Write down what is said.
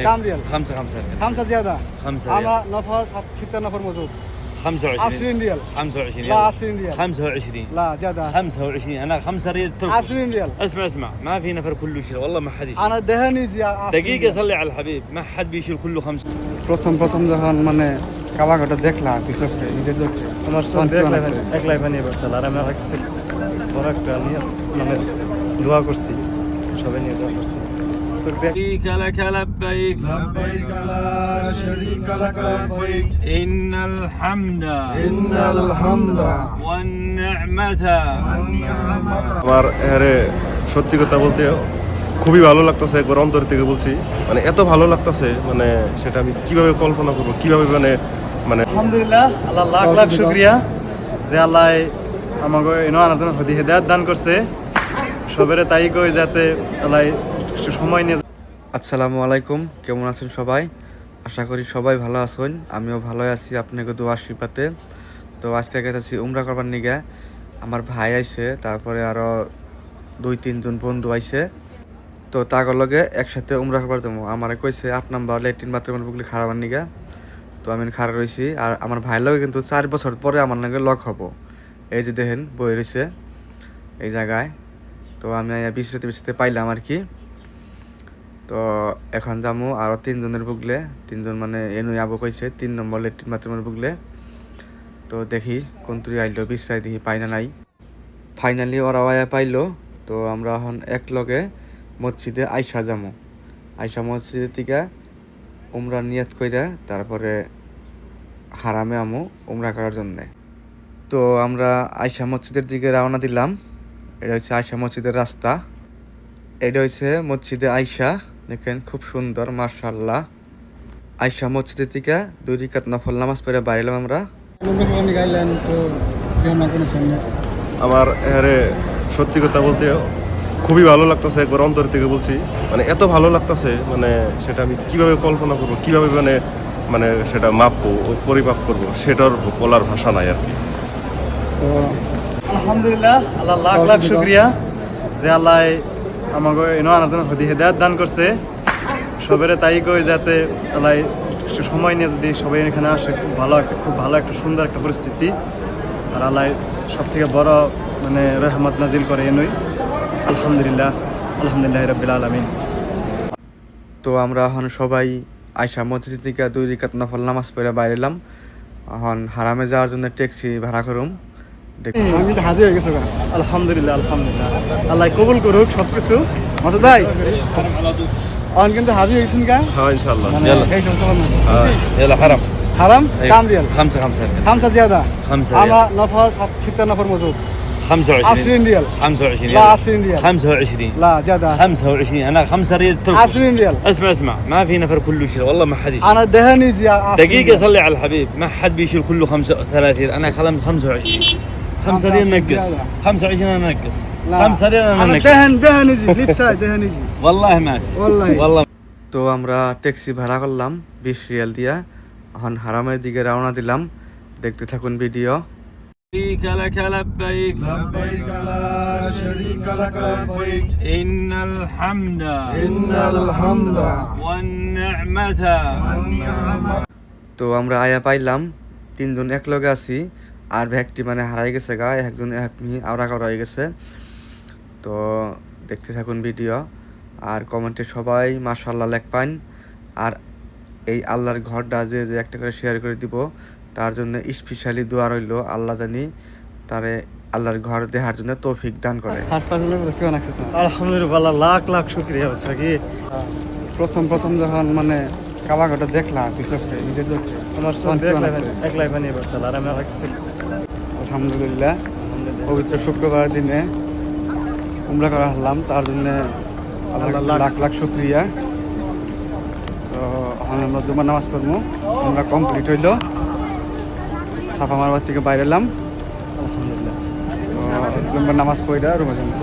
كام ريال؟ خمسة ريال. 5 زيادة. 5 أنا ريال. نفر 6 نفر موجود. 25 20 ريال. 25 لا يلا. 20 ريال. 25 لا زيادة. 25 انا 5 ريال تركي. 20 ريال. اسمع ما في نفر كله يشيل والله ما حد يشيل. أنا دهني زيادة. دقيقة صلي على الحبيب ما حد بيشيل كله 5. প্রথম যখন মানে কাবাগটা দেখলাম তুই চোখে নিজের চোখে আমার সঙ্গে একলাই বানিয়ে পারছিল আর আমি রাখছি বড় একটা নিয়ে মানে দোয়া করছি সবাই নিয়ে দোয়া করছি شريك لك لبيك لبيك لا شريك لك لبيك إن الحمد والنعمة আমার এরে সত্যি কথা বলতে খুবই ভালো লাগতেছে, একবার অন্তর থেকে বলছি, মানে এত ভালো লাগতেছে মানে সেটা আমি কিভাবে কল্পনা করবো, কিভাবে মানে আলহামদুলিল্লাহ আল্লাহ লাখ লাখ শুকরিয়া যে আল্লাহ আমাকে এনো আনার জন্য হেদায়েত দান করছে সবেরে তাই কই যাতে আল্লাহ সময় নিয়ে। আসসালামু আলাইকুম, কেমন আছেন সবাই? আশা করি সবাই ভালো আছেন, আমিও ভালোই আছি আপনাকে দোয়া আশীর্বাদে। তো আজকে গেছি উমরা করবার নিগে, আমার ভাই আইছে, তারপরে আরও 2-3 জন বন্ধু আইছে। তো তাগর লগে একসাথে উমরা করবার দেবো। আমার কইছে 8 নম্বর ল্যাট্রিন বাথরুমের বুকলি খারাবার নিগে। তো আমি খাড়া রয়েছি, আর আমার ভাইয়ের লগে কিন্তু 4 বছর পরে আমার লগে লক হব। এই যে দেখেন বই রয়েছে এই জায়গায়। তো আমি বিশ্রাতে পাইলাম আর কি। তো এখন যাবো আরও 3 জনের বুকলে, 3 জন মানে এনুই আবু কইছে 3 নম্বর ল্যাট্রিন বাথরুমের বুকলে। তো দেখি কোন তুই আইলো, বিশ্রাই দেখি পাই না নাই। ফাইনালি ওরা আয়া পাইলো। তো আমরা এখন এক লগে মসজিদে আইসা যাবো। আইসা মসজিদের থেকে উমরা নিয়ত কইরা তারপরে হারামে আমু উমরা করার জন্যে। তো আমরা আইসা মসজিদের দিকে রওনা দিলাম। এটা হচ্ছে আইসা মসজিদের রাস্তা। এটা হচ্ছে মসজিদে আইসা, দেখেন খুব সুন্দর মাশাআল্লাহ। আইসা মসজিদের থেকে 2 রাকাত নফল নামাজ পড়ে বাইরেলাম আমরা। আমার এরে সত্যি কথা বলতে খুবই ভালো লাগতেছে, একবার অন্তর থেকে বলছি, মানে এত ভালো লাগতেছে মানে সেটা আমি কিভাবে কল্পনা করবো, কিভাবে মানে সেটা মাপবো, পরিমাপ করবো, সেটার বলার ভাষা নাই আর কি। তো আলহামদুলিল্লাহ আল্লাহ লাখ লাখ শুকরিয়া যে আল্লাহ আমাকে এনো আনার জন্য হেদায়েত দান করছে সবেরে তাই কই যাতে আল্লাহ সময় নিয়ে যদি সবাই এখানে আসে খুব ভালো একটা সুন্দর একটা পরিস্থিতি। আর আল্লাহ সব থেকে বড় মানে রহমত নাজিল করে এনই। আলহামদুলিল্লাহ রাব্বিল আলামিন। তো আমরা এখন সবাই আইসা মসজিদ থেকে 2 রাকাত নফল নামাজ পড়ে বাইরেলাম। এখন হারামে যাওয়ার জন্য ট্যাক্সি ভাড়া করুম। আমি তো হাজির হয়ে গেছি। আলহামদুলিল্লাহ আল্লাহ কবুল করুক সবকিছু। মাসুদ ভাই এখন কিন্তু হাজির হয়েছেন গা? হ্যাঁ ইনশাআল্লাহ। يلا حرم حرم كام ريال؟ 5 ريال. 5 زيادة. 5 أنا ريال. نفر 6 نفر موجود. 25 20 ريال. 25 لا يلا. 20 ريال. 25 لا زيادة. 25 انا 5 ريال تركي. 20 ريال. اسمع ما في نفر كله يشيل والله ما حد يشيل. أنا دهني زيادة. دقيقة صلي على الحبيب ما حد بيشيل كله 35 انا خلمت 25. 5 ريال نقص 25 انا نقص 5 ريال انا أنا نقص دهن يجي لسه دهن يجي. والله ما في. والله তো আমরা ট্যাক্সি ভাড়া করলাম 20 রিয়াল দিয়া। এখন হারামের দিকে রওনা দিলাম, দেখতে থাকুন ভিডিও। شريك لك لبيك لبيك لا شريك لك لبيك إن الحمد والنعمة তো আমরা আয়া পাইলাম 3 জন এক লগে আছি, আর ব্যাগটি মানে হারাই গেছে গা, একজন আওড়া করা হয়ে গেছে। তো দেখতে থাকুন ভিডিও, আর কমেন্টে সবাই মাশাআল্লাহ লেখবেন। আর এই আল্লাহর ঘরটা যে একটা করে শেয়ার করে দিব, তার জন্য স্পেশালি দোয়া রইল, আল্লাহ জানি তারে আল্লাহর ঘর দেখার জন্য তৌফিক দান করে। আলহামদুলিল্লাহ লাখ লাখ শুকরিয়া হচ্ছে কি প্রথম যখন মানে কাবাগটা দেখলাম তুই চোখে নিজের চোখে আমার সঙ্গে একলাই বানিয়ে পারছিল আর আমি রাখছি। আলহামদুলিল্লাহ পবিত্র শুক্রবার দিনে উমরা করা হলাম, তার জন্য আল্লাহর লাখ লাখ শুকরিয়া। তো আমরা জুমার নামাজ পড়বো, আমরা কমপ্লিট হইল, সাফা মারবার থেকে বাইরে এলাম। আলহামদুলিল্লাহ জুমার নামাজ পড়ে রুমে যাবো।